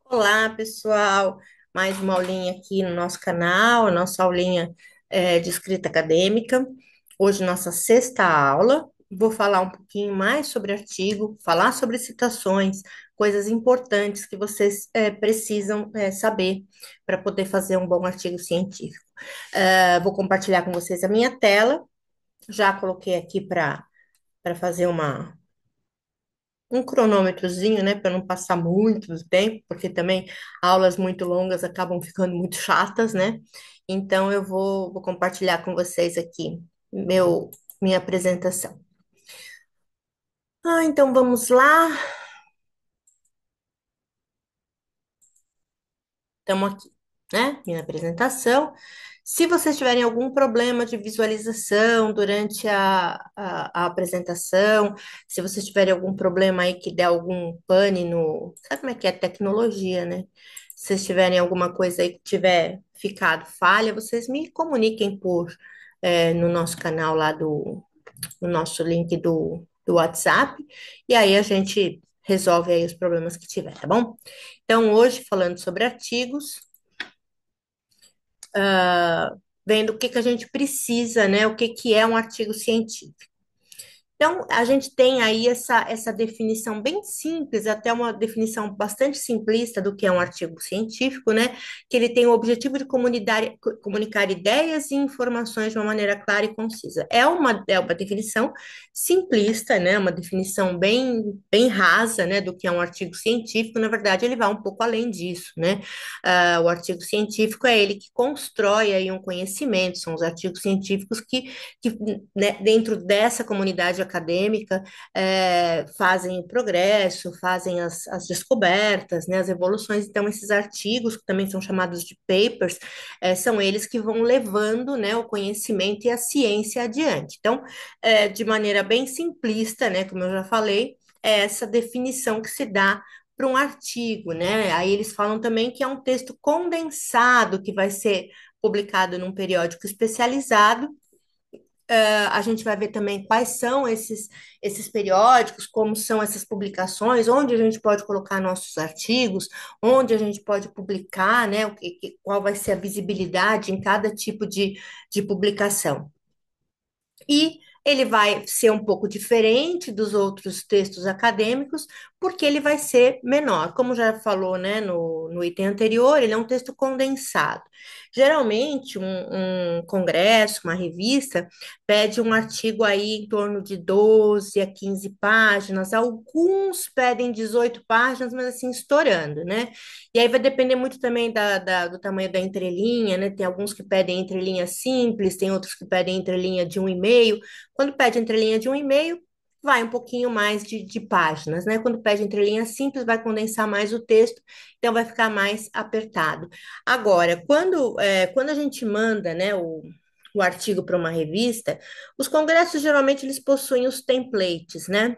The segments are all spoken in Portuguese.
Olá, pessoal. Mais uma aulinha aqui no nosso canal, a nossa aulinha de escrita acadêmica. Hoje, nossa sexta aula. Vou falar um pouquinho mais sobre artigo, falar sobre citações, coisas importantes que vocês precisam saber para poder fazer um bom artigo científico. Vou compartilhar com vocês a minha tela. Já coloquei aqui para fazer um cronômetrozinho, né, para não passar muito do tempo, porque também aulas muito longas acabam ficando muito chatas, né? Então eu vou compartilhar com vocês aqui minha apresentação. Então vamos lá. Estamos aqui, né? Minha apresentação. Se vocês tiverem algum problema de visualização durante a apresentação, se vocês tiverem algum problema aí que der algum pane no. Sabe como é que é tecnologia, né? Se vocês tiverem alguma coisa aí que tiver ficado falha, vocês me comuniquem no nosso canal lá no nosso link do WhatsApp, e aí a gente resolve aí os problemas que tiver, tá bom? Então, hoje, falando sobre artigos, vendo o que que a gente precisa, né? O que que é um artigo científico. Então, a gente tem aí essa definição bem simples, até uma definição bastante simplista do que é um artigo científico, né? Que ele tem o objetivo de comunicar ideias e informações de uma maneira clara e concisa. É uma definição simplista, né? Uma definição bem rasa, né? Do que é um artigo científico. Na verdade, ele vai um pouco além disso, né? O artigo científico é ele que constrói aí um conhecimento, são os artigos científicos que né, dentro dessa comunidade acadêmica fazem o progresso, fazem as descobertas, né, as evoluções. Então, esses artigos, que também são chamados de papers, são eles que vão levando, né, o conhecimento e a ciência adiante. Então, de maneira bem simplista, né, como eu já falei, é essa definição que se dá para um artigo, né? Aí eles falam também que é um texto condensado que vai ser publicado num periódico especializado. A gente vai ver também quais são esses periódicos, como são essas publicações, onde a gente pode colocar nossos artigos, onde a gente pode publicar, né? Qual vai ser a visibilidade em cada tipo de publicação. E ele vai ser um pouco diferente dos outros textos acadêmicos, porque ele vai ser menor. Como já falou, né, no item anterior, ele é um texto condensado. Geralmente, um congresso, uma revista, pede um artigo aí em torno de 12 a 15 páginas. Alguns pedem 18 páginas, mas assim, estourando, né? E aí vai depender muito também do tamanho da entrelinha, né? Tem alguns que pedem entrelinha simples, tem outros que pedem entrelinha de 1,5. Quando pede entrelinha de 1,5, vai um pouquinho mais de páginas, né? Quando pede entrelinha simples, vai condensar mais o texto, então vai ficar mais apertado. Agora, quando a gente manda, né, o artigo para uma revista, os congressos geralmente eles possuem os templates, né?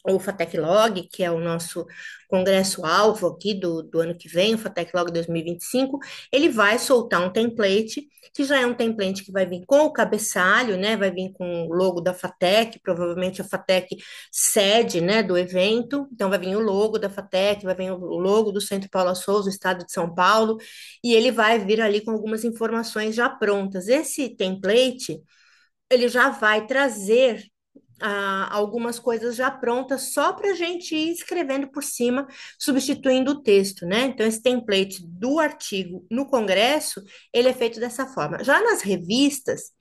O FATECLog, que é o nosso congresso-alvo aqui do ano que vem, o FATECLog 2025, ele vai soltar um template, que já é um template que vai vir com o cabeçalho, né? Vai vir com o logo da FATEC, provavelmente a FATEC sede, né, do evento, então vai vir o logo da FATEC, vai vir o logo do Centro Paula Souza, Estado de São Paulo, e ele vai vir ali com algumas informações já prontas. Esse template, ele já vai trazer algumas coisas já prontas só para a gente ir escrevendo por cima, substituindo o texto, né? Então, esse template do artigo no Congresso, ele é feito dessa forma. Já nas revistas,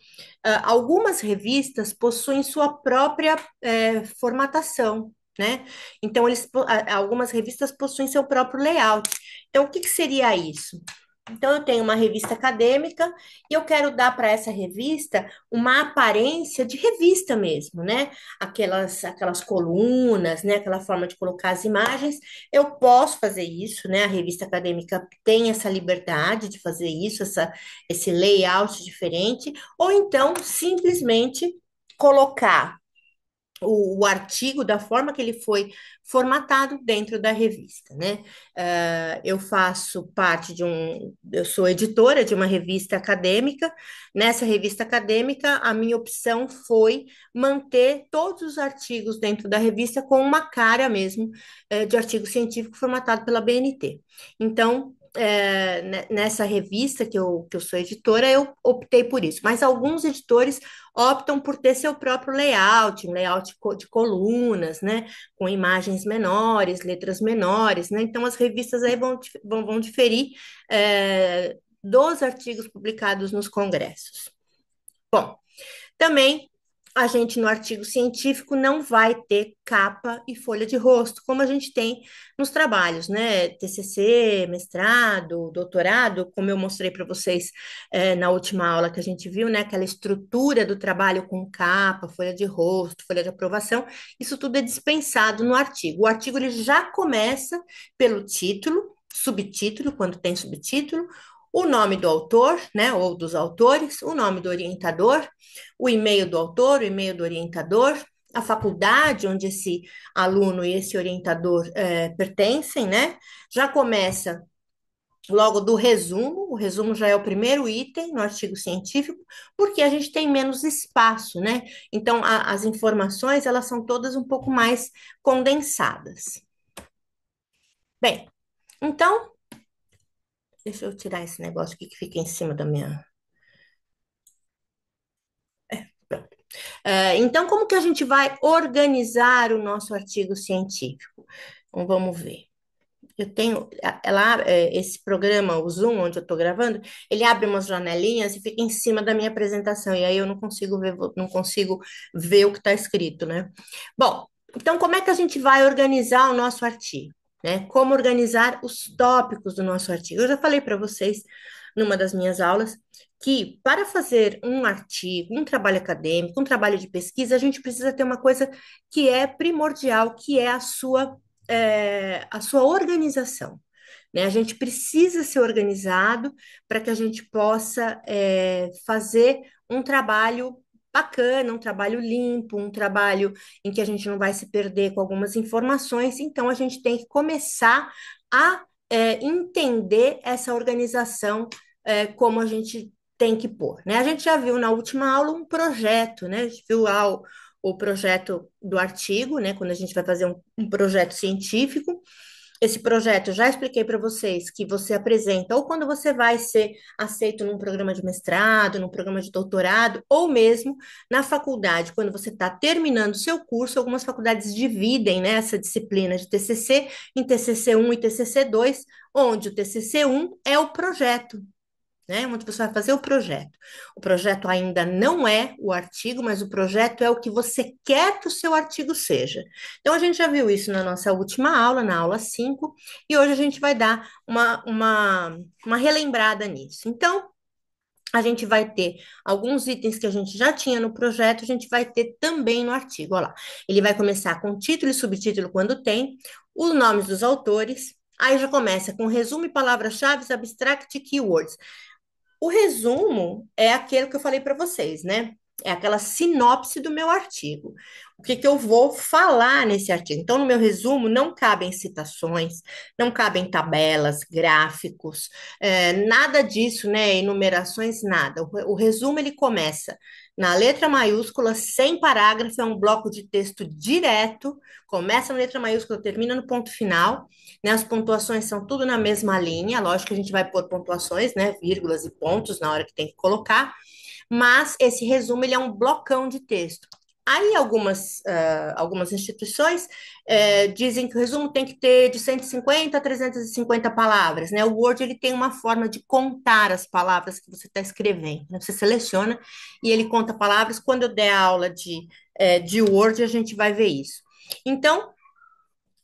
algumas revistas possuem sua própria formatação, né? Então, algumas revistas possuem seu próprio layout. Então, o que que seria isso? Então, eu tenho uma revista acadêmica e eu quero dar para essa revista uma aparência de revista mesmo, né? Aquelas colunas, né? Aquela forma de colocar as imagens. Eu posso fazer isso, né? A revista acadêmica tem essa liberdade de fazer isso, esse layout diferente, ou então simplesmente colocar. o artigo da forma que ele foi formatado dentro da revista, né? Eu faço parte eu sou editora de uma revista acadêmica. Nessa revista acadêmica, a minha opção foi manter todos os artigos dentro da revista com uma cara mesmo, de artigo científico formatado pela BNT. Então, nessa revista que eu sou editora, eu optei por isso. Mas alguns editores optam por ter seu próprio layout, um layout de colunas, né, com imagens menores, letras menores, né, então as revistas aí vão diferir dos artigos publicados nos congressos. Bom, também a gente no artigo científico não vai ter capa e folha de rosto, como a gente tem nos trabalhos, né? TCC, mestrado, doutorado, como eu mostrei para vocês na última aula que a gente viu, né? Aquela estrutura do trabalho com capa, folha de rosto, folha de aprovação, isso tudo é dispensado no artigo. O artigo ele já começa pelo título, subtítulo, quando tem subtítulo, o nome do autor, né, ou dos autores, o nome do orientador, o e-mail do autor, o e-mail do orientador, a faculdade onde esse aluno e esse orientador pertencem, né? Já começa logo do resumo, o resumo já é o primeiro item no artigo científico, porque a gente tem menos espaço, né? Então, as informações, elas são todas um pouco mais condensadas. Bem, então, deixa eu tirar esse negócio aqui que fica em cima da minha... Então, como que a gente vai organizar o nosso artigo científico? Então, vamos ver. Eu tenho, esse programa, o Zoom, onde eu estou gravando, ele abre umas janelinhas e fica em cima da minha apresentação, e aí eu não consigo ver o que está escrito, né? Bom, então como é que a gente vai organizar o nosso artigo, né? Como organizar os tópicos do nosso artigo? Eu já falei para vocês numa das minhas aulas que para fazer um artigo, um trabalho acadêmico, um trabalho de pesquisa, a gente precisa ter uma coisa que é primordial, que é a sua organização, né? A gente precisa ser organizado para que a gente possa fazer um trabalho bacana, um trabalho limpo, um trabalho em que a gente não vai se perder com algumas informações. Então, a gente tem que começar a entender essa organização como a gente tem que pôr, né? A gente já viu na última aula um projeto, né? A gente viu lá o projeto do artigo, né? Quando a gente vai fazer um projeto científico. Esse projeto, já expliquei para vocês que você apresenta, ou quando você vai ser aceito num programa de mestrado, num programa de doutorado, ou mesmo na faculdade, quando você está terminando o seu curso, algumas faculdades dividem, né, essa disciplina de TCC em TCC 1 e TCC 2, onde o TCC 1 é o projeto, né? Onde você vai fazer o projeto. O projeto ainda não é o artigo, mas o projeto é o que você quer que o seu artigo seja. Então, a gente já viu isso na nossa última aula, na aula 5, e hoje a gente vai dar uma relembrada nisso. Então, a gente vai ter alguns itens que a gente já tinha no projeto, a gente vai ter também no artigo. Olha lá. Ele vai começar com título e subtítulo quando tem, os nomes dos autores, aí já começa com resumo e palavras-chave, abstract e keywords. O resumo é aquele que eu falei para vocês, né? É aquela sinopse do meu artigo. O que que eu vou falar nesse artigo? Então, no meu resumo, não cabem citações, não cabem tabelas, gráficos, nada disso, né? Enumerações, nada. O resumo ele começa na letra maiúscula, sem parágrafo, é um bloco de texto direto, começa na letra maiúscula, termina no ponto final, né? As pontuações são tudo na mesma linha, lógico que a gente vai pôr pontuações, né? Vírgulas e pontos na hora que tem que colocar, mas esse resumo ele é um blocão de texto. Aí algumas instituições dizem que o resumo tem que ter de 150 a 350 palavras, né? O Word ele tem uma forma de contar as palavras que você está escrevendo, né? Você seleciona e ele conta palavras. Quando eu der a aula de Word, a gente vai ver isso. Então,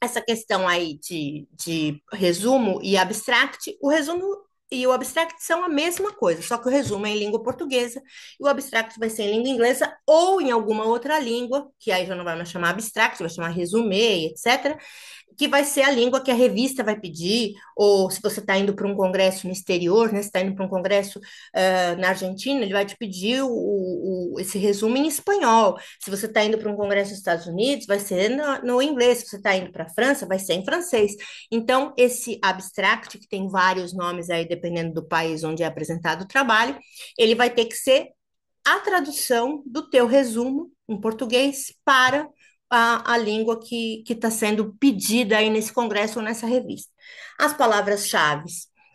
essa questão aí de resumo e abstract, o resumo e o abstract são a mesma coisa, só que o resumo é em língua portuguesa e o abstract vai ser em língua inglesa ou em alguma outra língua, que aí já não vai mais chamar abstract, vai chamar resumé, etc. que vai ser a língua que a revista vai pedir, ou se você está indo para um congresso no exterior, né? Se está indo para um congresso na Argentina, ele vai te pedir esse resumo em espanhol. Se você está indo para um congresso nos Estados Unidos, vai ser no inglês. Se você está indo para a França, vai ser em francês. Então, esse abstract, que tem vários nomes aí, dependendo do país onde é apresentado o trabalho, ele vai ter que ser a tradução do teu resumo em português para a língua que está sendo pedida aí nesse congresso ou nessa revista. As palavras-chave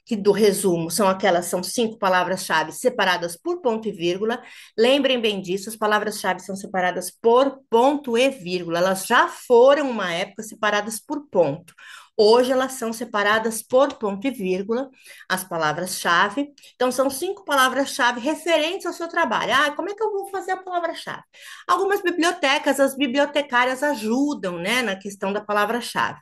que do resumo são aquelas, são 5 palavras-chave separadas por ponto e vírgula. Lembrem bem disso, as palavras-chave são separadas por ponto e vírgula. Elas já foram, uma época, separadas por ponto. Hoje elas são separadas por ponto e vírgula, as palavras-chave. Então, são 5 palavras-chave referentes ao seu trabalho. Ah, como é que eu vou fazer a palavra-chave? Algumas bibliotecas, as bibliotecárias ajudam, né, na questão da palavra-chave.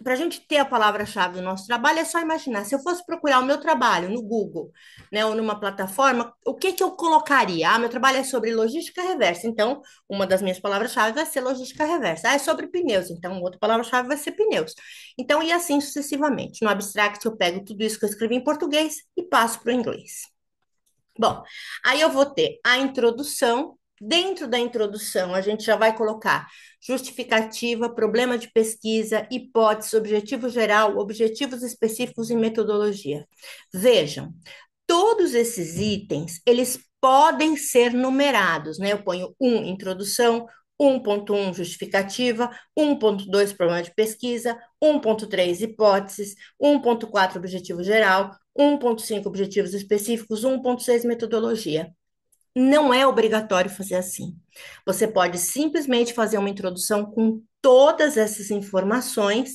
Para a gente ter a palavra-chave do nosso trabalho, é só imaginar, se eu fosse procurar o meu trabalho no Google, né, ou numa plataforma, o que que eu colocaria? Ah, meu trabalho é sobre logística reversa, então uma das minhas palavras-chave vai ser logística reversa. Ah, é sobre pneus, então outra palavra-chave vai ser pneus. Então, e assim sucessivamente. No Abstract, eu pego tudo isso que eu escrevi em português e passo para o inglês. Bom, aí eu vou ter a introdução. Dentro da introdução, a gente já vai colocar justificativa, problema de pesquisa, hipótese, objetivo geral, objetivos específicos e metodologia. Vejam, todos esses itens, eles podem ser numerados, né? Eu ponho introdução, 1.1 justificativa, 1.2 problema de pesquisa, 1.3 hipóteses, 1.4 objetivo geral, 1.5 objetivos específicos, 1.6 metodologia. Não é obrigatório fazer assim. Você pode simplesmente fazer uma introdução com todas essas informações,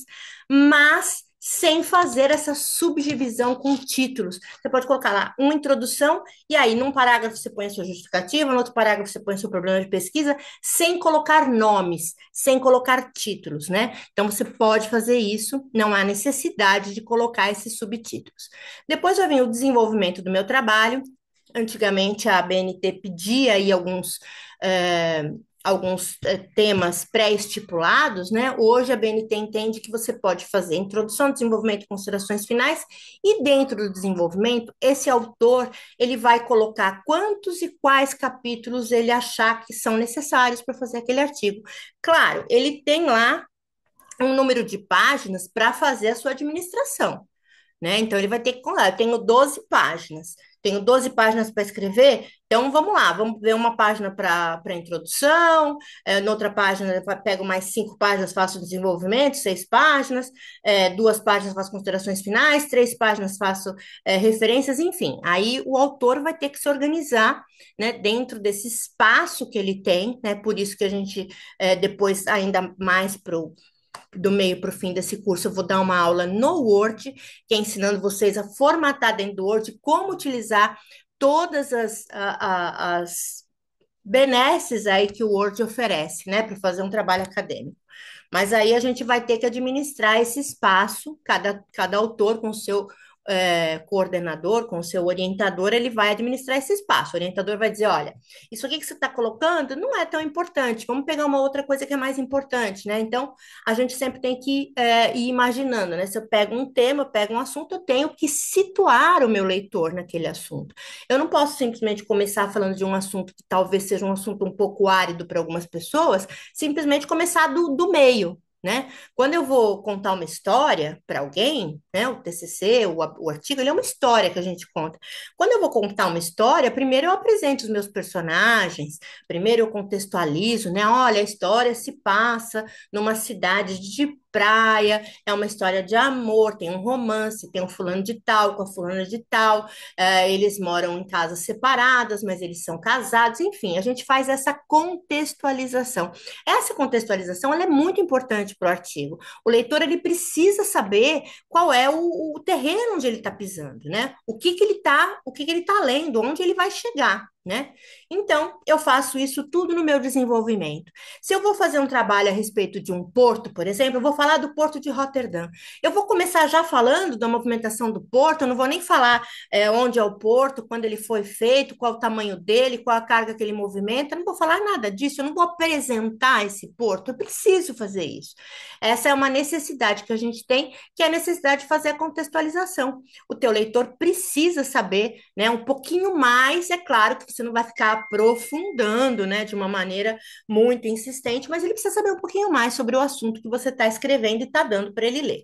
mas sem fazer essa subdivisão com títulos. Você pode colocar lá uma introdução, e aí num parágrafo você põe a sua justificativa, no outro parágrafo você põe o seu problema de pesquisa, sem colocar nomes, sem colocar títulos, né? Então você pode fazer isso, não há necessidade de colocar esses subtítulos. Depois vai vir o desenvolvimento do meu trabalho. Antigamente a ABNT pedia aí temas pré-estipulados, né? Hoje a BNT entende que você pode fazer introdução, desenvolvimento e considerações finais, e dentro do desenvolvimento, esse autor ele vai colocar quantos e quais capítulos ele achar que são necessários para fazer aquele artigo. Claro, ele tem lá um número de páginas para fazer a sua administração, né? Então ele vai ter que contar. Eu tenho 12 páginas. Tenho 12 páginas para escrever, então vamos lá, vamos ver uma página para introdução, noutra página eu pego mais 5 páginas, faço desenvolvimento, 6 páginas, 2 páginas faço considerações finais, 3 páginas faço referências, enfim. Aí o autor vai ter que se organizar, né, dentro desse espaço que ele tem, né? Por isso que a gente depois ainda mais do meio para o fim desse curso, eu vou dar uma aula no Word, que é ensinando vocês a formatar dentro do Word, como utilizar todas as benesses aí que o Word oferece, né, para fazer um trabalho acadêmico. Mas aí a gente vai ter que administrar esse espaço, cada autor com o seu coordenador, com o seu orientador, ele vai administrar esse espaço. O orientador vai dizer: olha, isso aqui que você está colocando não é tão importante, vamos pegar uma outra coisa que é mais importante, né? Então, a gente sempre tem que ir imaginando, né? Se eu pego um tema, eu pego um assunto, eu tenho que situar o meu leitor naquele assunto. Eu não posso simplesmente começar falando de um assunto que talvez seja um assunto um pouco árido para algumas pessoas, simplesmente começar do meio, né? Quando eu vou contar uma história para alguém, né, o TCC, o artigo, ele é uma história que a gente conta. Quando eu vou contar uma história, primeiro eu apresento os meus personagens, primeiro eu contextualizo, né? Olha, a história se passa numa cidade de praia, é uma história de amor, tem um romance, tem um fulano de tal com a fulana de tal, eles moram em casas separadas, mas eles são casados, enfim, a gente faz essa contextualização. Essa contextualização ela é muito importante para o artigo. O leitor ele precisa saber qual é o terreno onde ele está pisando, né? O que que ele está lendo, onde ele vai chegar. né? Então, eu faço isso tudo no meu desenvolvimento. Se eu vou fazer um trabalho a respeito de um porto, por exemplo, eu vou falar do Porto de Roterdã. Eu vou começar já falando da movimentação do porto, eu não vou nem falar onde é o porto, quando ele foi feito, qual o tamanho dele, qual a carga que ele movimenta, eu não vou falar nada disso, eu não vou apresentar esse porto, eu preciso fazer isso. Essa é uma necessidade que a gente tem, que é a necessidade de fazer a contextualização. O teu leitor precisa saber, né, um pouquinho mais, é claro que você não vai ficar aprofundando, né, de uma maneira muito insistente, mas ele precisa saber um pouquinho mais sobre o assunto que você está escrevendo e está dando para ele ler.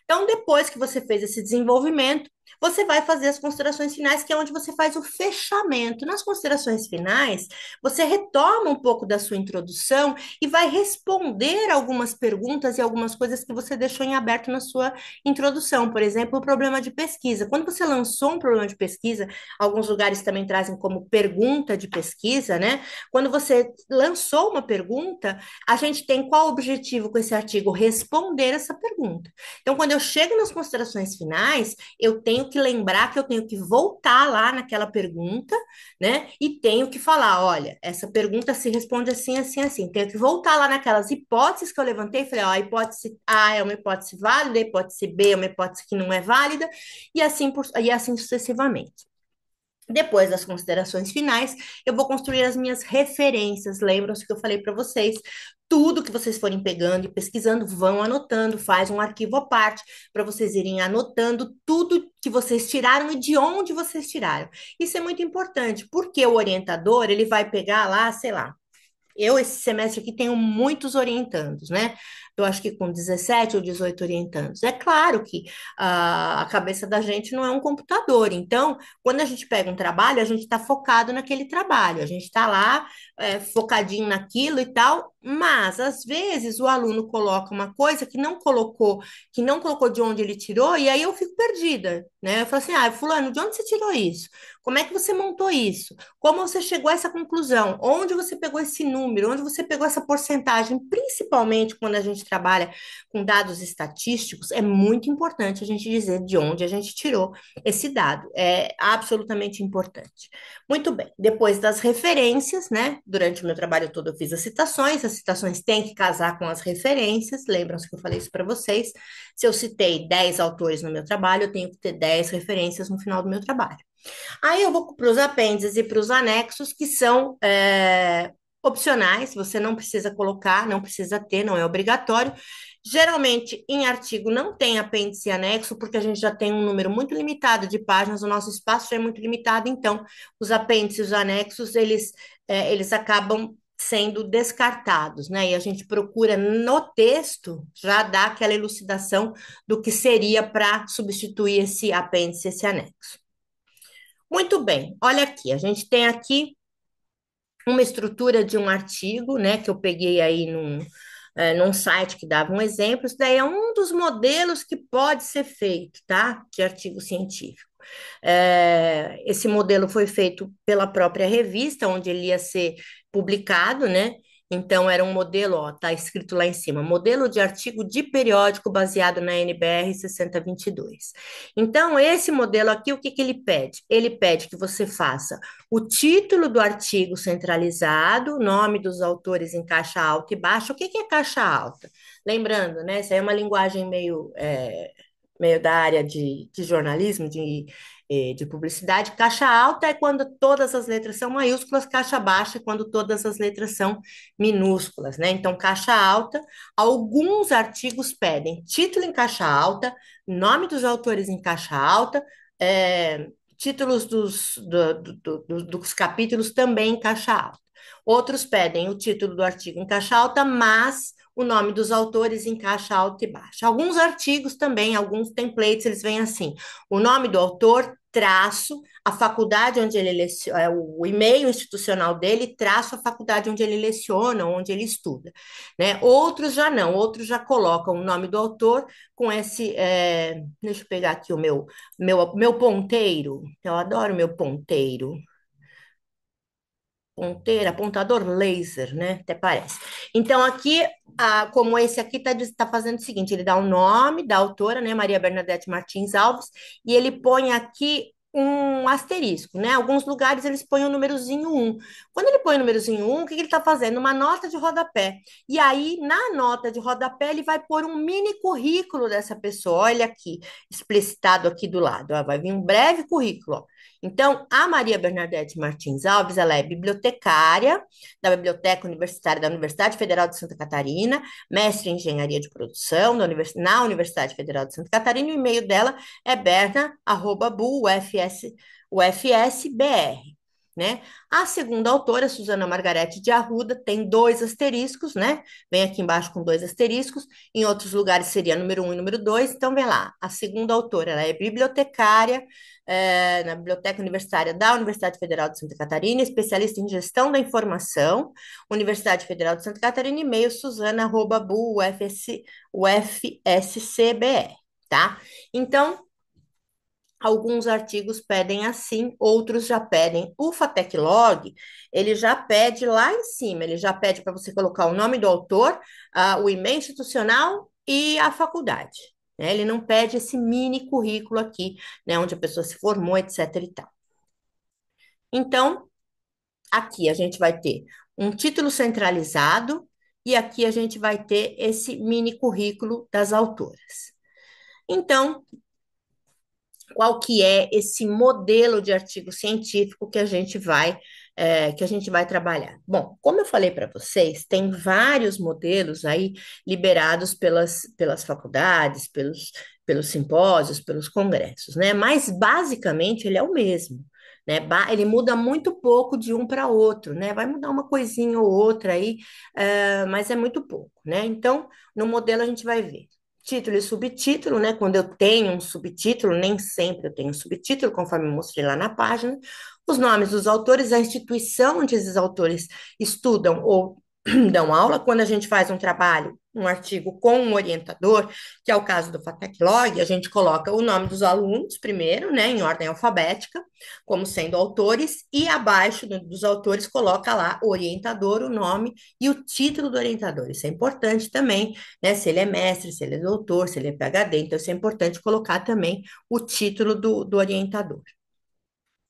Então, depois que você fez esse desenvolvimento, você vai fazer as considerações finais, que é onde você faz o fechamento. Nas considerações finais, você retoma um pouco da sua introdução e vai responder algumas perguntas e algumas coisas que você deixou em aberto na sua introdução. Por exemplo, o problema de pesquisa. Quando você lançou um problema de pesquisa, alguns lugares também trazem como pergunta de pesquisa, né? Quando você lançou uma pergunta, a gente tem qual objetivo com esse artigo? Responder essa pergunta. Então, quando eu chego nas considerações finais, eu tenho que lembrar que eu tenho que voltar lá naquela pergunta, né? E tenho que falar, olha, essa pergunta se responde assim, assim, assim. Tenho que voltar lá naquelas hipóteses que eu levantei e falei, ó, a hipótese A é uma hipótese válida, a hipótese B é uma hipótese que não é válida, e assim sucessivamente. Depois das considerações finais, eu vou construir as minhas referências. Lembram-se que eu falei para vocês? Tudo que vocês forem pegando e pesquisando, vão anotando, faz um arquivo à parte para vocês irem anotando tudo que vocês tiraram e de onde vocês tiraram. Isso é muito importante, porque o orientador, ele vai pegar lá, sei lá, eu, esse semestre aqui, tenho muitos orientandos, né? Eu acho que com 17 ou 18 orientandos. É claro que a cabeça da gente não é um computador. Então, quando a gente pega um trabalho, a gente está focado naquele trabalho. A gente está lá, focadinho naquilo e tal. Mas, às vezes, o aluno coloca uma coisa que não colocou de onde ele tirou, e aí eu fico perdida, né? Eu falo assim, fulano, de onde você tirou isso? Como é que você montou isso? Como você chegou a essa conclusão? Onde você pegou esse número? Onde você pegou essa porcentagem? Principalmente quando a gente trabalha com dados estatísticos, é muito importante a gente dizer de onde a gente tirou esse dado. É absolutamente importante. Muito bem. Depois das referências, né? Durante o meu trabalho todo eu fiz as citações têm que casar com as referências. Lembram-se que eu falei isso para vocês? Se eu citei 10 autores no meu trabalho, eu tenho que ter 10 referências no final do meu trabalho. Aí eu vou para os apêndices e para os anexos, que são opcionais, você não precisa colocar, não precisa ter, não é obrigatório. Geralmente, em artigo não tem apêndice e anexo, porque a gente já tem um número muito limitado de páginas, o nosso espaço já é muito limitado, então os apêndices e os anexos, eles acabam sendo descartados, né? E a gente procura no texto já dar aquela elucidação do que seria para substituir esse apêndice, esse anexo. Muito bem, olha aqui, a gente tem aqui uma estrutura de um artigo, né, que eu peguei aí num site que dava um exemplo, isso daí é um dos modelos que pode ser feito, tá, de artigo científico. Esse modelo foi feito pela própria revista, onde ele ia ser publicado, né? Então, era um modelo, ó, tá escrito lá em cima, modelo de artigo de periódico baseado na NBR 6022. Então, esse modelo aqui, o que que ele pede? Ele pede que você faça o título do artigo centralizado, nome dos autores em caixa alta e baixa. O que que é caixa alta? Lembrando, né? Isso aí é uma linguagem meio da área de jornalismo, de publicidade. Caixa alta é quando todas as letras são maiúsculas, caixa baixa é quando todas as letras são minúsculas, né? Então, caixa alta, alguns artigos pedem título em caixa alta, nome dos autores em caixa alta, títulos dos capítulos também em caixa alta. Outros pedem o título do artigo em caixa alta, mas o nome dos autores em caixa alta e baixa. Alguns artigos também, alguns templates, eles vêm assim: o nome do autor, traço, a faculdade onde ele leciona, o e-mail institucional dele, traço a faculdade onde ele leciona, onde ele estuda, né? Outros já não, outros já colocam o nome do autor com deixa eu pegar aqui o meu ponteiro, eu adoro meu ponteiro, apontador laser, né? Até parece. Então, aqui, como esse aqui tá fazendo o seguinte: ele dá o nome da autora, né? Maria Bernadette Martins Alves, e ele põe aqui. um asterisco, né? Alguns lugares eles põem o númerozinho um. Quando ele põe o númerozinho um, o que que ele está fazendo? Uma nota de rodapé. E aí, na nota de rodapé, ele vai pôr um mini currículo dessa pessoa. Olha aqui, explicitado aqui do lado. Ó, vai vir um breve currículo. Ó. Então, a Maria Bernadette Martins Alves, ela é bibliotecária da Biblioteca Universitária da Universidade Federal de Santa Catarina, mestre em engenharia de produção na Universidade Federal de Santa Catarina, e o e-mail dela é berna@ufsbr, né? A segunda autora, Suzana Margarete de Arruda, tem dois asteriscos, né? Vem aqui embaixo com dois asteriscos. Em outros lugares seria número um e número dois. Então, vem lá. A segunda autora, ela é bibliotecária, na Biblioteca Universitária da Universidade Federal de Santa Catarina, especialista em gestão da informação, Universidade Federal de Santa Catarina, e-mail suzana@ufscbr, tá? Então, alguns artigos pedem assim, outros já pedem. O FATEC Log, ele já pede lá em cima, ele já pede para você colocar o nome do autor, o e-mail institucional e a faculdade. Né? Ele não pede esse mini currículo aqui, né, onde a pessoa se formou, etc. e tal. Então, aqui a gente vai ter um título centralizado e aqui a gente vai ter esse mini currículo das autoras. Então, qual que é esse modelo de artigo científico que a gente vai trabalhar. Bom, como eu falei para vocês, tem vários modelos aí liberados pelas faculdades, pelos simpósios, pelos congressos, né? Mas basicamente ele é o mesmo. Né? Ele muda muito pouco de um para outro, né? Vai mudar uma coisinha ou outra aí, mas é muito pouco, né? Então, no modelo a gente vai ver título e subtítulo, né? Quando eu tenho um subtítulo, nem sempre eu tenho um subtítulo, conforme eu mostrei lá na página. Os nomes dos autores, a instituição onde esses autores estudam ou dão aula. Quando a gente faz um trabalho, um artigo com um orientador, que é o caso do FATEC Log, a gente coloca o nome dos alunos primeiro, né, em ordem alfabética, como sendo autores, e abaixo dos autores coloca lá o orientador, o nome e o título do orientador. Isso é importante também, né? Se ele é mestre, se ele é doutor, se ele é PhD, então isso é importante colocar também o título do orientador.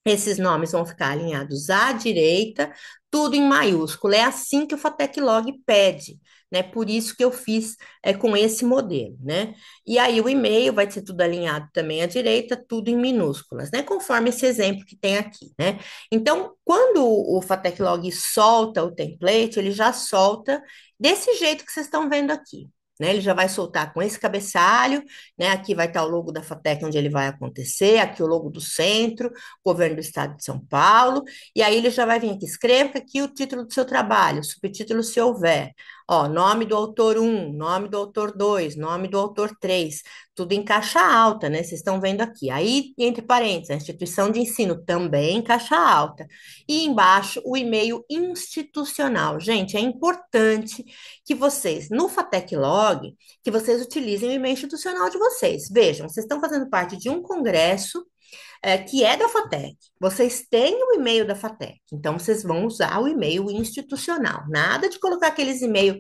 Esses nomes vão ficar alinhados à direita, tudo em maiúsculo. É assim que o FATEC Log pede, né? Por isso que eu fiz com esse modelo, né? E aí o e-mail vai ser tudo alinhado também à direita, tudo em minúsculas, né? Conforme esse exemplo que tem aqui, né? Então, quando o FATEC Log solta o template, ele já solta desse jeito que vocês estão vendo aqui. Né, ele já vai soltar com esse cabeçalho, né? Aqui vai estar o logo da FATEC onde ele vai acontecer, aqui o logo do centro, governo do estado de São Paulo, e aí ele já vai vir aqui, escreva aqui o título do seu trabalho, subtítulo se houver, ó, nome do autor um, nome do autor 2, nome do autor 3, tudo em caixa alta, né? Vocês estão vendo aqui. Aí, entre parênteses, a instituição de ensino também em caixa alta. E embaixo, o e-mail institucional. Gente, é importante que vocês, no FATEC Log, que vocês utilizem o e-mail institucional de vocês. Vejam, vocês estão fazendo parte de um congresso que é da FATEC. Vocês têm o e-mail da FATEC, então vocês vão usar o e-mail institucional. Nada de colocar aqueles e-mail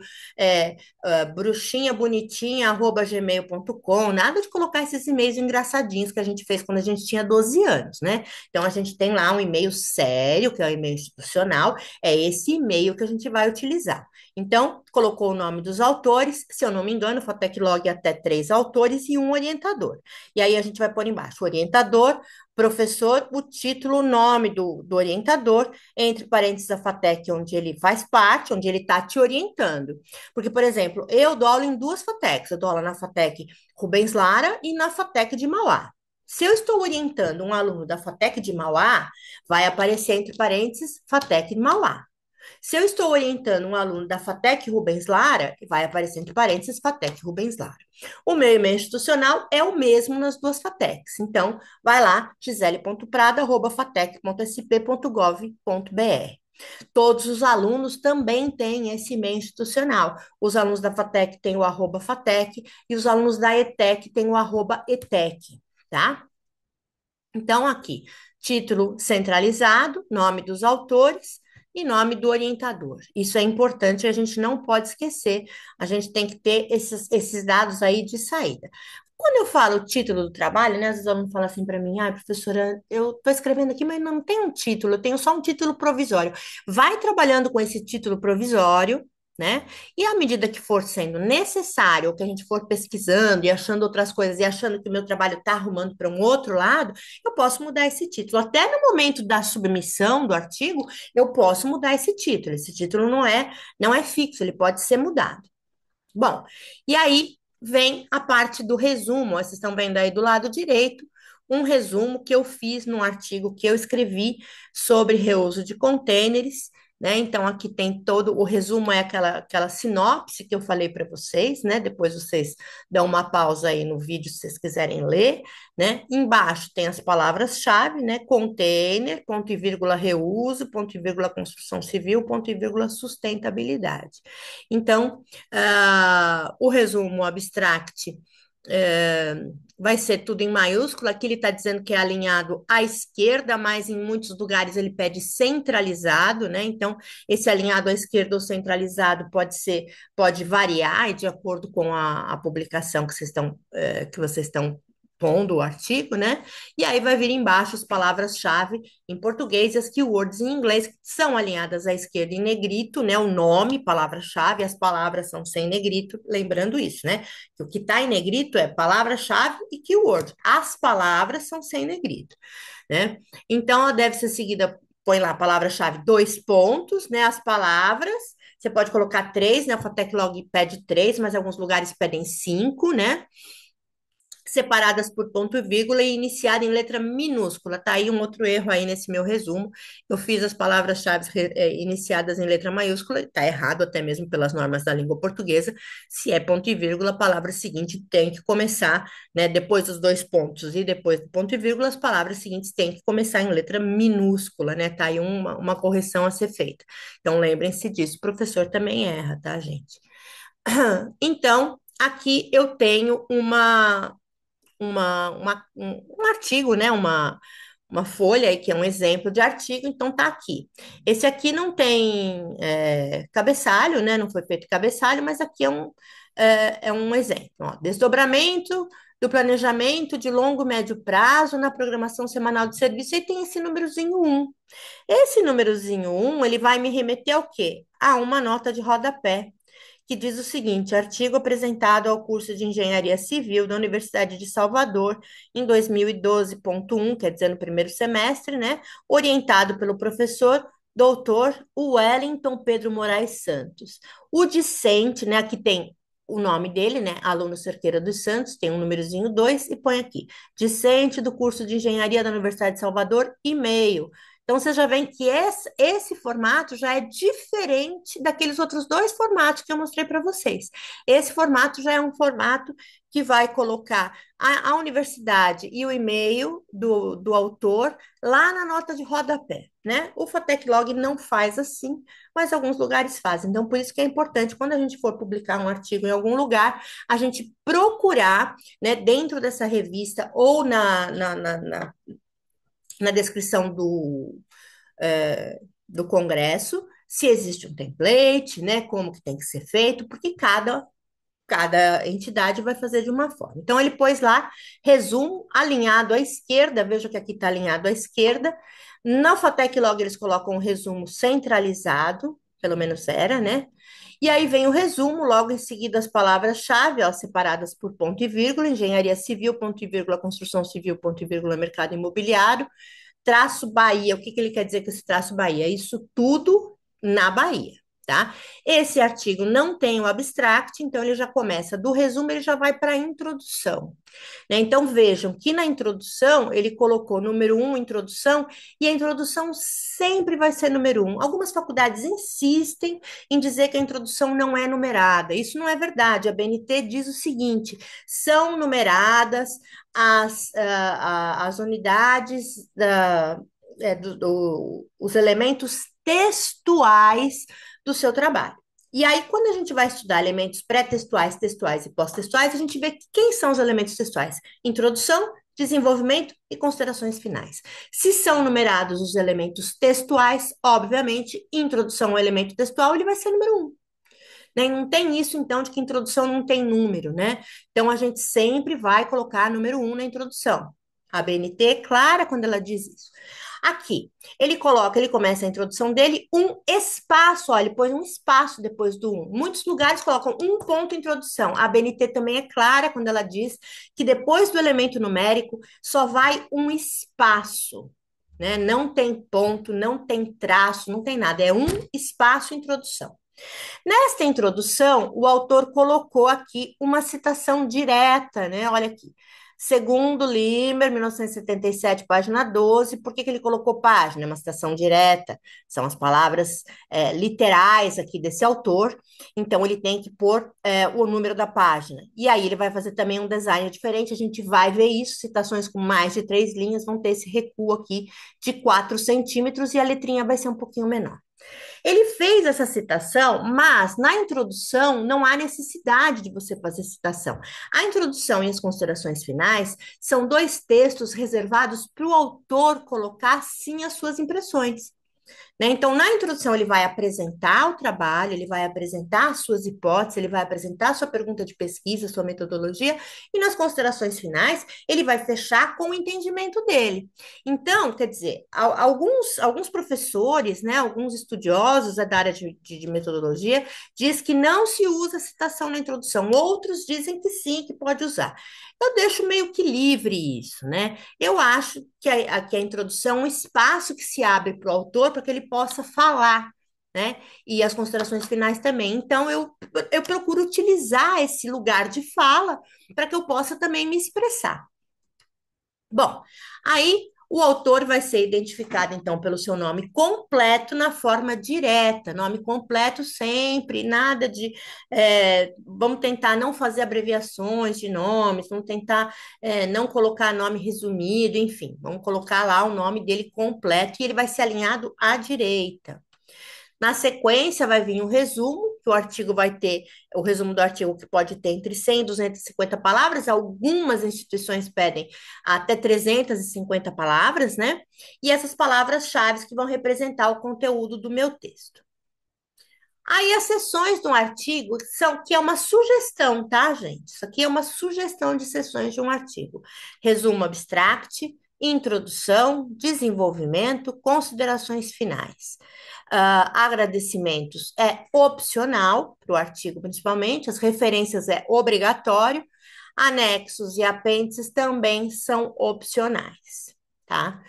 bruxinha bonitinha @gmail.com, nada de colocar esses e-mails engraçadinhos que a gente fez quando a gente tinha 12 anos, né? Então a gente tem lá um e-mail sério, que é o e-mail institucional, é esse e-mail que a gente vai utilizar. Então, colocou o nome dos autores, se eu não me engano, FATEC Log até 3 autores e um orientador. E aí a gente vai pôr embaixo, orientador, professor, o título, o nome do orientador, entre parênteses a FATEC, onde ele faz parte, onde ele está te orientando. Porque, por exemplo, eu dou aula em duas FATECs, eu dou aula na FATEC Rubens Lara e na FATEC de Mauá. Se eu estou orientando um aluno da FATEC de Mauá, vai aparecer entre parênteses FATEC de Mauá. Se eu estou orientando um aluno da FATEC Rubens Lara, vai aparecer entre parênteses FATEC Rubens Lara. O meu e-mail institucional é o mesmo nas duas FATECs. Então, vai lá, gisele.prada@fatec.sp.gov.br. Todos os alunos também têm esse e-mail institucional. Os alunos da FATEC têm o @FATEC e os alunos da ETEC têm o @ETEC, tá? Então, aqui, título centralizado, nome dos autores e nome do orientador. Isso é importante, a gente não pode esquecer, a gente tem que ter esses dados aí de saída. Quando eu falo o título do trabalho, né, às vezes o aluno fala assim para mim, ai, professora, eu estou escrevendo aqui, mas não tem um título, eu tenho só um título provisório. Vai trabalhando com esse título provisório, né? E à medida que for sendo necessário, ou que a gente for pesquisando e achando outras coisas e achando que o meu trabalho está arrumando para um outro lado, eu posso mudar esse título. Até no momento da submissão do artigo, eu posso mudar esse título. Esse título não é fixo, ele pode ser mudado. Bom, e aí vem a parte do resumo. Vocês estão vendo aí do lado direito um resumo que eu fiz num artigo que eu escrevi sobre reuso de contêineres, né? Então, aqui tem todo o resumo, é aquela sinopse que eu falei para vocês, né? Depois vocês dão uma pausa aí no vídeo se vocês quiserem ler, né? Embaixo tem as palavras-chave, né? Container, ponto e vírgula reuso, ponto e vírgula construção civil, ponto e vírgula sustentabilidade. Então, o resumo abstract vai ser tudo em maiúsculo. Aqui ele está dizendo que é alinhado à esquerda, mas em muitos lugares ele pede centralizado, né? Então, esse alinhado à esquerda ou centralizado pode variar de acordo com a publicação que vocês estão pondo o artigo, né? E aí vai vir embaixo as palavras-chave em português e as keywords em inglês, que são alinhadas à esquerda em negrito, né? O nome, palavra-chave, as palavras são sem negrito, lembrando isso, né? Que o que está em negrito é palavra-chave e keyword. As palavras são sem negrito, né? Então, ela deve ser seguida, põe lá a palavra-chave, dois pontos, né? As palavras. Você pode colocar três, né? O Fateclog pede três, mas alguns lugares pedem cinco, né? Separadas por ponto e vírgula e iniciada em letra minúscula. Tá aí um outro erro aí nesse meu resumo. Eu fiz as palavras-chave iniciadas em letra maiúscula, tá errado até mesmo pelas normas da língua portuguesa. Se é ponto e vírgula, a palavra seguinte tem que começar, né, depois dos dois pontos e depois do ponto e vírgula, as palavras seguintes têm que começar em letra minúscula, né? Tá aí uma correção a ser feita. Então, lembrem-se disso. O professor também erra, tá, gente? Então, aqui eu tenho um artigo, né? Uma folha aí, que é um exemplo de artigo, então tá aqui. Esse aqui não tem cabeçalho, né? Não foi feito cabeçalho, mas aqui é um exemplo. Ó. Desdobramento do planejamento de longo e médio prazo na programação semanal de serviço, e tem esse númerozinho um. Esse númerozinho um, ele vai me remeter ao quê? A uma nota de rodapé que diz o seguinte: artigo apresentado ao curso de Engenharia Civil da Universidade de Salvador em 2012.1, quer dizer, no primeiro semestre, né? Orientado pelo professor doutor Wellington Pedro Moraes Santos. O discente, né? Aqui tem o nome dele, né? Aluno Cerqueira dos Santos, tem um númerozinho 2 e põe aqui: discente do curso de Engenharia da Universidade de Salvador, e-mail. Então, você já vê que esse formato já é diferente daqueles outros dois formatos que eu mostrei para vocês. Esse formato já é um formato que vai colocar a universidade e o e-mail do autor lá na nota de rodapé, né? O Fateclog não faz assim, mas alguns lugares fazem. Então, por isso que é importante, quando a gente for publicar um artigo em algum lugar, a gente procurar, né, dentro dessa revista ou na descrição do congresso, se existe um template, né, como que tem que ser feito, porque cada entidade vai fazer de uma forma. Então, ele pôs lá, resumo, alinhado à esquerda, veja que aqui está alinhado à esquerda. Na Fatec Log eles colocam um resumo centralizado, pelo menos era, né? E aí vem o resumo, logo em seguida as palavras-chave, ó, separadas por ponto e vírgula: engenharia civil, ponto e vírgula, construção civil, ponto e vírgula, mercado imobiliário, traço Bahia. O que que ele quer dizer com esse traço Bahia? Isso tudo na Bahia, tá? Esse artigo não tem o abstract, então ele já começa do resumo, ele já vai para a introdução, né? Então vejam que na introdução ele colocou número um, introdução, e a introdução sempre vai ser número um. Algumas faculdades insistem em dizer que a introdução não é numerada. Isso não é verdade. A BNT diz o seguinte: são numeradas as unidades os elementos textuais do seu trabalho. E aí, quando a gente vai estudar elementos pré-textuais, textuais e pós-textuais, a gente vê quem são os elementos textuais: introdução, desenvolvimento e considerações finais. Se são numerados os elementos textuais, obviamente, introdução ao elemento textual, ele vai ser número um. né? E não tem isso, então, de que introdução não tem número, né? Então, a gente sempre vai colocar número um na introdução. A BNT é clara quando ela diz isso. Aqui, ele começa a introdução dele, um espaço, olha, ele põe um espaço depois do um. Muitos lugares colocam um ponto introdução. A BNT também é clara quando ela diz que depois do elemento numérico só vai um espaço, né? Não tem ponto, não tem traço, não tem nada, é um espaço introdução. Nesta introdução, o autor colocou aqui uma citação direta, né? Olha aqui. Segundo Limer, 1977, página 12. Por que que ele colocou página? É uma citação direta, são as palavras literais aqui desse autor, então ele tem que pôr o número da página. E aí ele vai fazer também um design diferente, a gente vai ver isso, citações com mais de 3 linhas vão ter esse recuo aqui de 4 centímetros e a letrinha vai ser um pouquinho menor. Ele fez essa citação, mas na introdução não há necessidade de você fazer citação. A introdução e as considerações finais são dois textos reservados para o autor colocar sim as suas impressões. Né? Então, na introdução, ele vai apresentar o trabalho, ele vai apresentar as suas hipóteses, ele vai apresentar a sua pergunta de pesquisa, sua metodologia, e nas considerações finais, ele vai fechar com o entendimento dele. Então, quer dizer, alguns professores, né, alguns estudiosos da área de metodologia, diz que não se usa citação na introdução, outros dizem que sim, que pode usar. Eu deixo meio que livre isso, né? Eu acho que a introdução é um espaço que se abre para o autor para que ele possa falar, né? E as considerações finais também. Então, eu procuro utilizar esse lugar de fala para que eu possa também me expressar. Bom, aí o autor vai ser identificado, então, pelo seu nome completo na forma direta, nome completo sempre, nada de. Vamos tentar não fazer abreviações de nomes, vamos tentar não colocar nome resumido, enfim, vamos colocar lá o nome dele completo e ele vai ser alinhado à direita. Na sequência, vai vir um resumo, que o artigo vai ter, o resumo do artigo que pode ter entre 100 e 250 palavras, algumas instituições pedem até 350 palavras, né? E essas palavras-chave que vão representar o conteúdo do meu texto. Aí as seções do artigo são que é uma sugestão, tá, gente? Isso aqui é uma sugestão de seções de um artigo. Resumo abstract, introdução, desenvolvimento, considerações finais. Agradecimentos é opcional para o artigo, principalmente, as referências é obrigatório, anexos e apêndices também são opcionais, tá?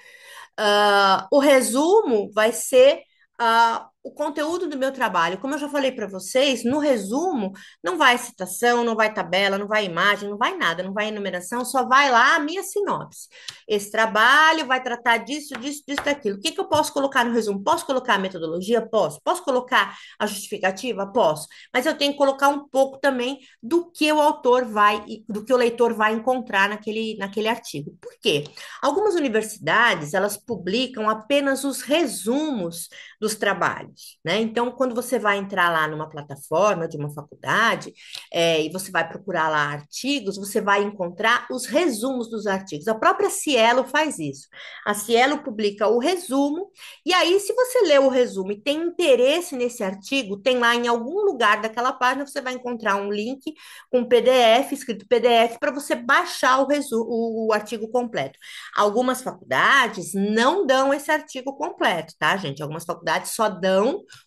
O resumo vai ser o conteúdo do meu trabalho. Como eu já falei para vocês, no resumo não vai citação, não vai tabela, não vai imagem, não vai nada, não vai enumeração, só vai lá a minha sinopse. Esse trabalho vai tratar disso, disso, disso, daquilo. O que que eu posso colocar no resumo? Posso colocar a metodologia? Posso. Posso colocar a justificativa? Posso. Mas eu tenho que colocar um pouco também do que o autor vai, do que o leitor vai encontrar naquele artigo. Por quê? Algumas universidades, elas publicam apenas os resumos dos trabalhos, né? Então, quando você vai entrar lá numa plataforma de uma faculdade, e você vai procurar lá artigos, você vai encontrar os resumos dos artigos. A própria Cielo faz isso. A Cielo publica o resumo, e aí, se você lê o resumo e tem interesse nesse artigo, tem lá em algum lugar daquela página, você vai encontrar um link com PDF, escrito PDF, para você baixar o artigo completo. Algumas faculdades não dão esse artigo completo, tá, gente? Algumas faculdades só dão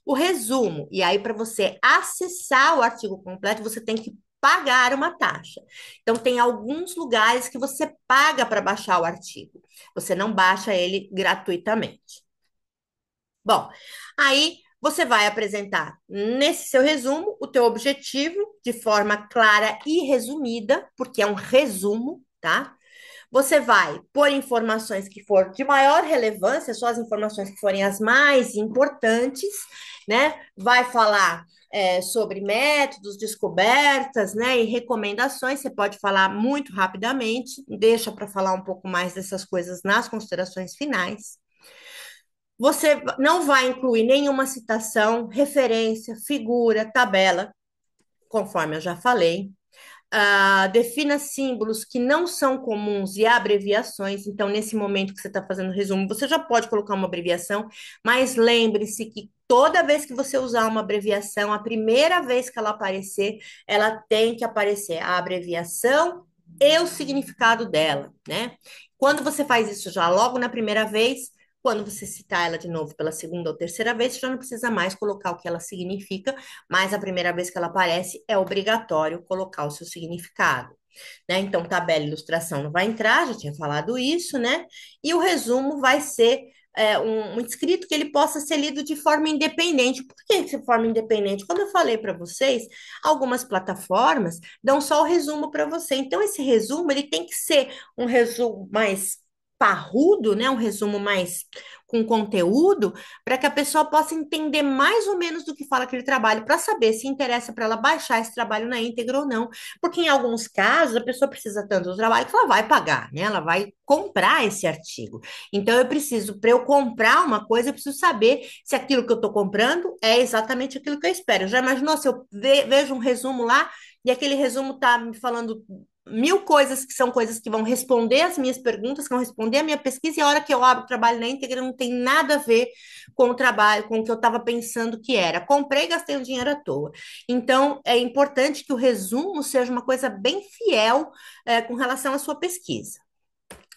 o resumo. E aí, para você acessar o artigo completo, você tem que pagar uma taxa. Então, tem alguns lugares que você paga para baixar o artigo. Você não baixa ele gratuitamente. Bom, aí você vai apresentar nesse seu resumo o teu objetivo de forma clara e resumida, porque é um resumo, tá? Você vai pôr informações que for de maior relevância, só as informações que forem as mais importantes, né? Vai falar sobre métodos, descobertas, né? E recomendações. Você pode falar muito rapidamente, deixa para falar um pouco mais dessas coisas nas considerações finais. Você não vai incluir nenhuma citação, referência, figura, tabela, conforme eu já falei. Defina símbolos que não são comuns e abreviações. Então, nesse momento que você está fazendo o resumo, você já pode colocar uma abreviação, mas lembre-se que Toda vez que você usar uma abreviação, a primeira vez que ela tem que aparecer a abreviação e o significado dela, né? Quando você faz isso já logo na primeira vez, quando você citar ela de novo pela segunda ou terceira vez, você já não precisa mais colocar o que ela significa, mas a primeira vez que ela aparece é obrigatório colocar o seu significado, né? Então, tabela e ilustração não vai entrar, já tinha falado isso, né? E o resumo vai ser um escrito que ele possa ser lido de forma independente. Por que de forma independente? Quando eu falei para vocês, algumas plataformas dão só o resumo para você. Então, esse resumo ele tem que ser um resumo mais parrudo, né? Um resumo mais com conteúdo, para que a pessoa possa entender mais ou menos do que fala aquele trabalho, para saber se interessa para ela baixar esse trabalho na íntegra ou não. Porque em alguns casos a pessoa precisa tanto do trabalho que ela vai pagar, né? Ela vai comprar esse artigo. Então eu preciso, para eu comprar uma coisa, eu preciso saber se aquilo que eu estou comprando é exatamente aquilo que eu espero. Já imaginou se eu vejo um resumo lá e aquele resumo está me falando mil coisas que são coisas que vão responder as minhas perguntas, que vão responder a minha pesquisa, e a hora que eu abro o trabalho na íntegra não tem nada a ver com o trabalho, com o que eu estava pensando que era. Comprei e gastei o dinheiro à toa. Então, é importante que o resumo seja uma coisa bem fiel, com relação à sua pesquisa.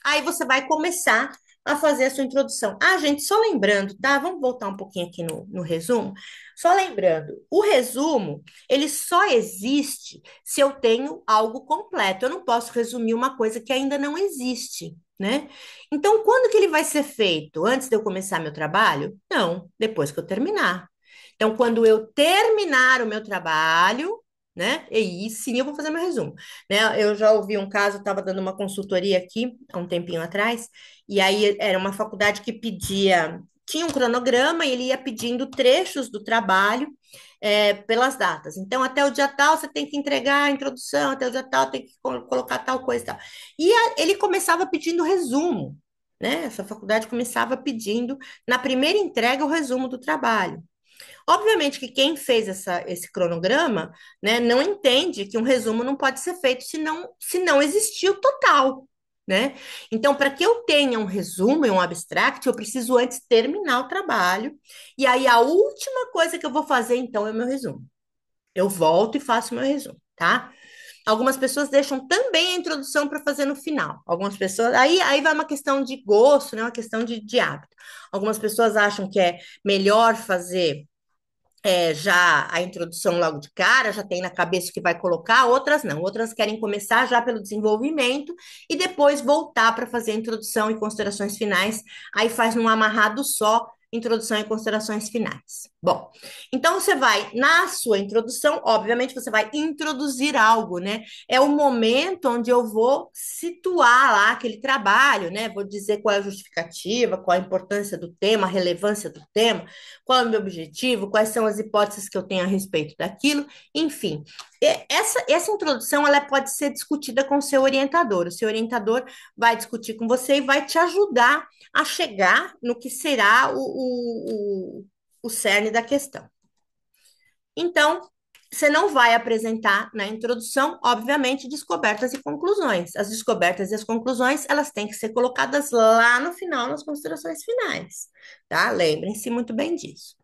Aí você vai começar a fazer a sua introdução. Ah, gente, só lembrando, tá? Vamos voltar um pouquinho aqui no resumo. Só lembrando, o resumo, ele só existe se eu tenho algo completo. Eu não posso resumir uma coisa que ainda não existe, né? Então, quando que ele vai ser feito? Antes de eu começar meu trabalho? Não, depois que eu terminar. Então, quando eu terminar o meu trabalho, né? E aí sim eu vou fazer meu resumo, né? Eu já ouvi um caso, estava dando uma consultoria aqui há um tempinho atrás, e aí era uma faculdade que pedia, tinha um cronograma e ele ia pedindo trechos do trabalho pelas datas. Então, até o dia tal você tem que entregar a introdução, até o dia tal tem que colocar tal coisa e tal. E ele começava pedindo resumo, né? Essa faculdade começava pedindo, na primeira entrega, o resumo do trabalho. Obviamente que quem fez esse cronograma, né, não entende que um resumo não pode ser feito se não existir o total, né? Então, para que eu tenha um resumo e um abstract, eu preciso antes terminar o trabalho, e aí a última coisa que eu vou fazer, então, é o meu resumo. Eu volto e faço o meu resumo, tá? Algumas pessoas deixam também a introdução para fazer no final. Algumas pessoas. Aí vai uma questão de gosto, né? Uma questão de hábito. Algumas pessoas acham que é melhor fazer já a introdução logo de cara, já tem na cabeça o que vai colocar, outras não. Outras querem começar já pelo desenvolvimento e depois voltar para fazer a introdução e considerações finais. Aí faz num amarrado só, introdução e considerações finais. Bom, então você vai, na sua introdução, obviamente você vai introduzir algo, né? É o momento onde eu vou situar lá aquele trabalho, né? Vou dizer qual é a justificativa, qual a importância do tema, a relevância do tema, qual é o meu objetivo, quais são as hipóteses que eu tenho a respeito daquilo, enfim. Essa introdução ela pode ser discutida com o seu orientador. O seu orientador vai discutir com você e vai te ajudar a chegar no que será o cerne da questão. Então, você não vai apresentar na introdução, obviamente, descobertas e conclusões. As descobertas e as conclusões, elas têm que ser colocadas lá no final, nas considerações finais, tá? Lembrem-se muito bem disso.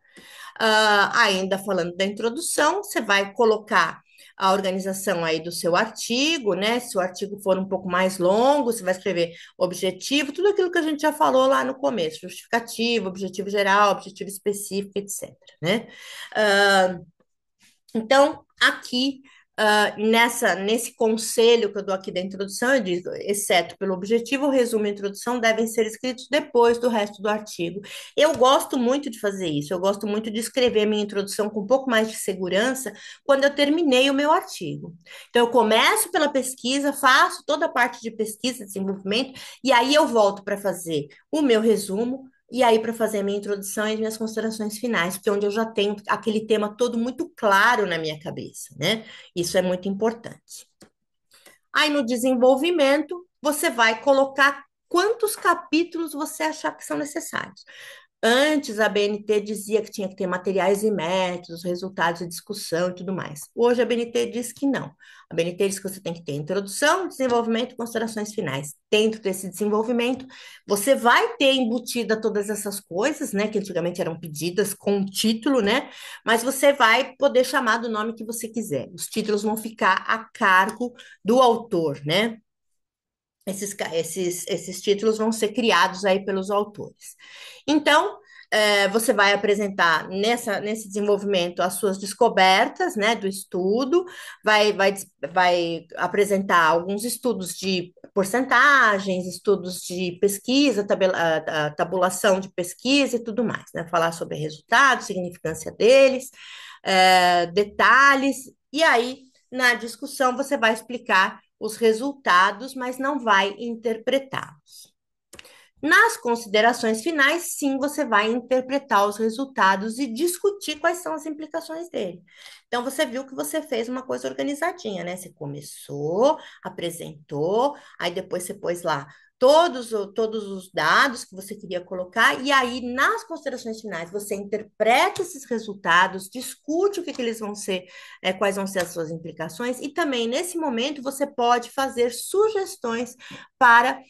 Ainda falando da introdução, você vai colocar a organização aí do seu artigo, né? Se o artigo for um pouco mais longo, você vai escrever objetivo, tudo aquilo que a gente já falou lá no começo, justificativo, objetivo geral, objetivo específico, etc, né? Uh, então, aqui, nesse conselho que eu dou aqui da introdução, eu digo, exceto pelo objetivo, o resumo e a introdução devem ser escritos depois do resto do artigo. Eu gosto muito de fazer isso, eu gosto muito de escrever minha introdução com um pouco mais de segurança quando eu terminei o meu artigo. Então, eu começo pela pesquisa, faço toda a parte de pesquisa, desenvolvimento, e aí eu volto para fazer o meu resumo, e aí, para fazer a minha introdução e as minhas considerações finais, porque é onde eu já tenho aquele tema todo muito claro na minha cabeça, né? Isso é muito importante. Aí, no desenvolvimento, você vai colocar quantos capítulos você achar que são necessários. Antes, a BNT dizia que tinha que ter materiais e métodos, resultados de discussão e tudo mais. Hoje, a BNT diz que não. A BNT diz que você tem que ter introdução, desenvolvimento e considerações finais. Dentro desse desenvolvimento, você vai ter embutida todas essas coisas, né, que antigamente eram pedidas com o título, né, mas você vai poder chamar do nome que você quiser. Os títulos vão ficar a cargo do autor, né? Esses títulos vão ser criados aí pelos autores. Então, você vai apresentar nesse desenvolvimento as suas descobertas, né, do estudo, vai apresentar alguns estudos de porcentagens, estudos de pesquisa, a tabulação de pesquisa e tudo mais, né, falar sobre resultados, significância deles, detalhes, e aí, na discussão, você vai explicar os resultados, mas não vai interpretá-los. Nas considerações finais, sim, você vai interpretar os resultados e discutir quais são as implicações dele. Então, você viu que você fez uma coisa organizadinha, né? Você começou, apresentou, aí depois você pôs lá todos os dados que você queria colocar, e aí, nas considerações finais, você interpreta esses resultados, discute o que eles vão ser, quais vão ser as suas implicações, e também, nesse momento, você pode fazer sugestões para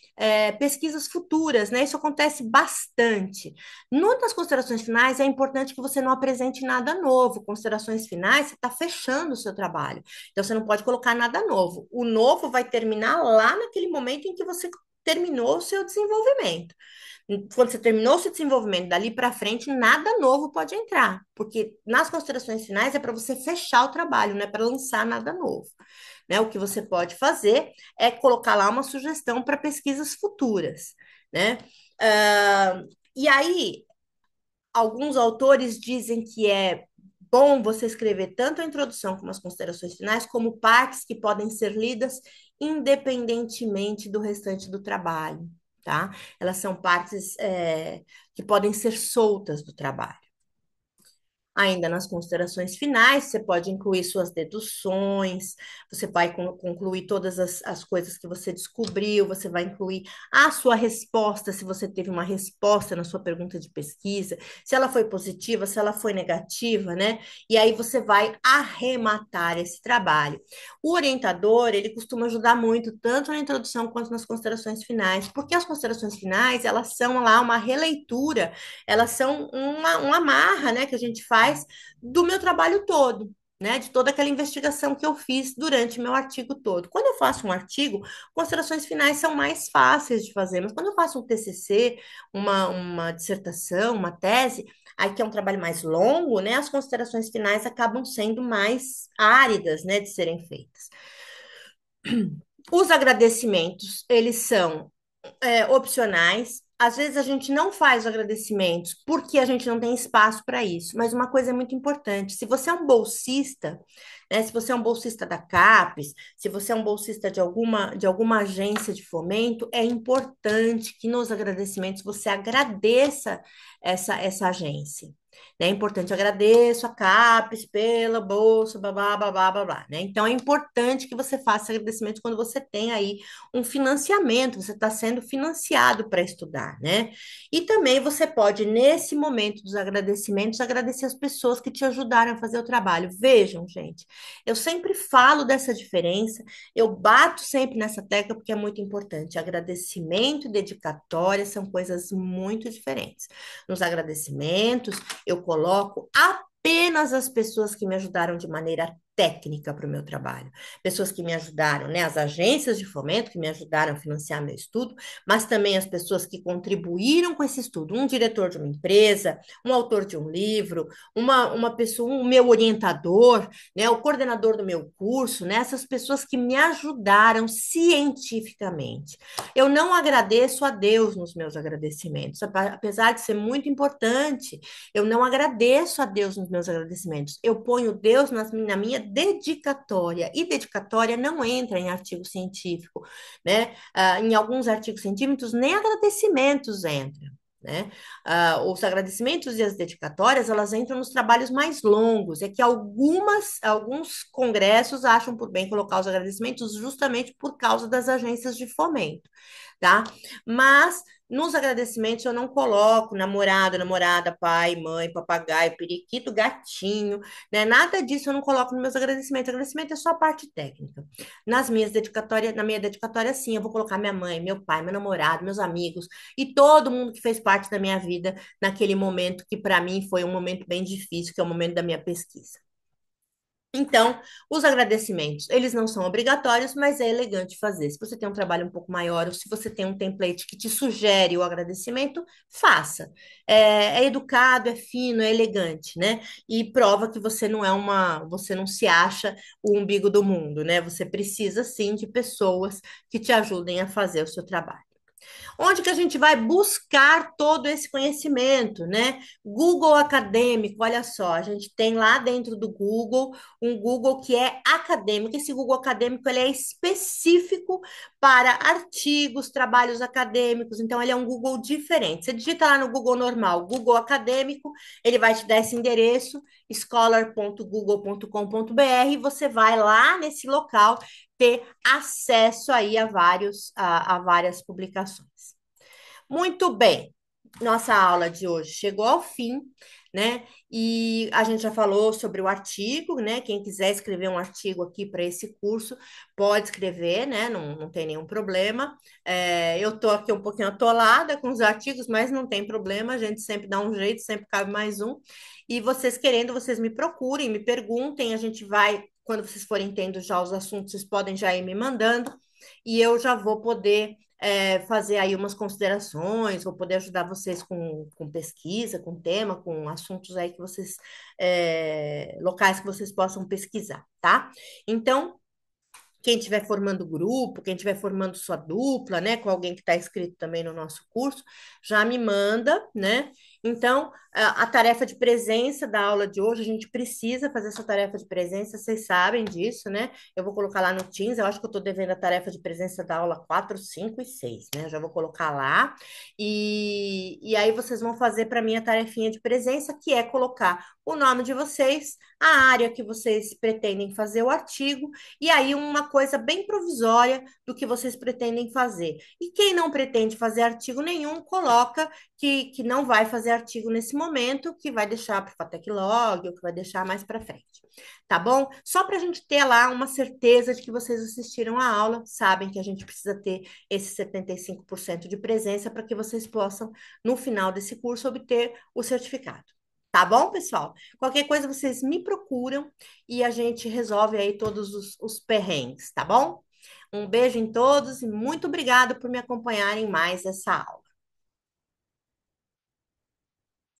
pesquisas futuras, né? Isso acontece bastante. Nas considerações finais, é importante que você não apresente nada novo. Considerações finais, você está fechando o seu trabalho. Então, você não pode colocar nada novo. O novo vai terminar lá naquele momento em que você terminou o seu desenvolvimento. Quando você terminou o seu desenvolvimento, dali para frente, nada novo pode entrar, porque nas considerações finais é para você fechar o trabalho, não é para lançar nada novo. Né? O que você pode fazer é colocar lá uma sugestão para pesquisas futuras, né? E aí, alguns autores dizem que é bom você escrever tanto a introdução como as considerações finais, como partes que podem ser lidas independentemente do restante do trabalho, tá? Elas são partes que podem ser soltas do trabalho. Ainda nas considerações finais, você pode incluir suas deduções, você vai concluir todas as coisas que você descobriu, você vai incluir a sua resposta, se você teve uma resposta na sua pergunta de pesquisa, se ela foi positiva, se ela foi negativa, né? E aí você vai arrematar esse trabalho. O orientador, ele costuma ajudar muito, tanto na introdução quanto nas considerações finais, porque as considerações finais, elas são lá uma releitura, elas são uma amarra, né, que a gente faz do meu trabalho todo. Né, de toda aquela investigação que eu fiz durante meu artigo todo. Quando eu faço um artigo, considerações finais são mais fáceis de fazer, mas quando eu faço um TCC, uma dissertação, uma tese, aí que é um trabalho mais longo, né, as considerações finais acabam sendo mais áridas, né, de serem feitas. Os agradecimentos, eles são opcionais. Às vezes a gente não faz os agradecimentos porque a gente não tem espaço para isso, mas uma coisa é muito importante: se você é um bolsista, né, se você é um bolsista da CAPES, se você é um bolsista de alguma agência de fomento, é importante que nos agradecimentos você agradeça essa agência. Né? É importante, agradeço a CAPES pela bolsa, babá, babá, babá, né? Então é importante que você faça agradecimentos quando você tem aí um financiamento, você está sendo financiado para estudar, né? E também você pode, nesse momento dos agradecimentos, agradecer as pessoas que te ajudaram a fazer o trabalho. Vejam, gente, eu sempre falo dessa diferença, eu bato sempre nessa tecla porque é muito importante. Agradecimento e dedicatória são coisas muito diferentes. Nos agradecimentos, eu coloco apenas as pessoas que me ajudaram de maneira técnica para o meu trabalho. Pessoas que me ajudaram, né? As agências de fomento que me ajudaram a financiar meu estudo, mas também as pessoas que contribuíram com esse estudo. Um diretor de uma empresa, um autor de um livro, uma pessoa, um meu orientador, né? O coordenador do meu curso, né? Essas pessoas que me ajudaram cientificamente. Eu não agradeço a Deus nos meus agradecimentos, apesar de ser muito importante, eu não agradeço a Deus nos meus agradecimentos. Eu ponho Deus na minha dedicatória, e dedicatória não entra em artigo científico, né? Em alguns artigos científicos, nem agradecimentos entram. Né? Os agradecimentos e as dedicatórias, elas entram nos trabalhos mais longos. É que alguns congressos acham por bem colocar os agradecimentos justamente por causa das agências de fomento, tá? Mas Nos agradecimentos eu não coloco namorado, namorada, pai, mãe, papagaio, periquito, gatinho, né? Nada disso eu não coloco nos meus agradecimentos. Agradecimento é só a parte técnica. Nas minhas dedicatórias, na minha dedicatória, sim, eu vou colocar minha mãe, meu pai, meu namorado, meus amigos e todo mundo que fez parte da minha vida naquele momento que para mim foi um momento bem difícil, que é o momento da minha pesquisa. Então, os agradecimentos, eles não são obrigatórios, mas é elegante fazer. Se você tem um trabalho um pouco maior, ou se você tem um template que te sugere o agradecimento, faça. É educado, é fino, é elegante, né? E prova que você não se acha o umbigo do mundo, né? Você precisa sim de pessoas que te ajudem a fazer o seu trabalho. Onde que a gente vai buscar todo esse conhecimento, né? Google Acadêmico, olha só, a gente tem lá dentro do Google um Google que é acadêmico. Esse Google Acadêmico ele é específico para artigos, trabalhos acadêmicos, então ele é um Google diferente. Você digita lá no Google normal, Google Acadêmico, ele vai te dar esse endereço, scholar.google.com.br, e você vai lá nesse local ter acesso aí a várias publicações. Muito bem. Nossa aula de hoje chegou ao fim, né? E a gente já falou sobre o artigo, né? Quem quiser escrever um artigo aqui para esse curso, pode escrever, né? Não tem nenhum problema. Eu tô aqui um pouquinho atolada com os artigos, mas não tem problema, a gente sempre dá um jeito, sempre cabe mais um. E vocês querendo, vocês me procurem, me perguntem, a gente vai, quando vocês forem tendo já os assuntos, vocês podem já ir me mandando, e eu já vou poder fazer aí umas considerações, vou poder ajudar vocês com pesquisa, com tema, com assuntos aí que vocês, locais que vocês possam pesquisar, tá? Então, quem estiver formando grupo, quem estiver formando sua dupla, né, com alguém que está inscrito também no nosso curso, já me manda, né? Então, a tarefa de presença da aula de hoje, a gente precisa fazer essa tarefa de presença, vocês sabem disso, né? Eu vou colocar lá no Teams, eu acho que eu estou devendo a tarefa de presença da aula 4, 5 e 6, né? Eu já vou colocar lá. E aí vocês vão fazer para mim a tarefinha de presença, que é colocar o nome de vocês, a área que vocês pretendem fazer o artigo, e aí uma coisa bem provisória do que vocês pretendem fazer. E quem não pretende fazer artigo nenhum, coloca que não vai fazer artigo nesse momento, que vai deixar para o Fateclog, ou que vai deixar mais para frente. Tá bom? Só para a gente ter lá uma certeza de que vocês assistiram a aula, sabem que a gente precisa ter esse 75% de presença para que vocês possam, no final desse curso, obter o certificado. Tá bom, pessoal? Qualquer coisa vocês me procuram e a gente resolve aí todos os perrengues, tá bom? Um beijo em todos e muito obrigada por me acompanharem mais essa aula.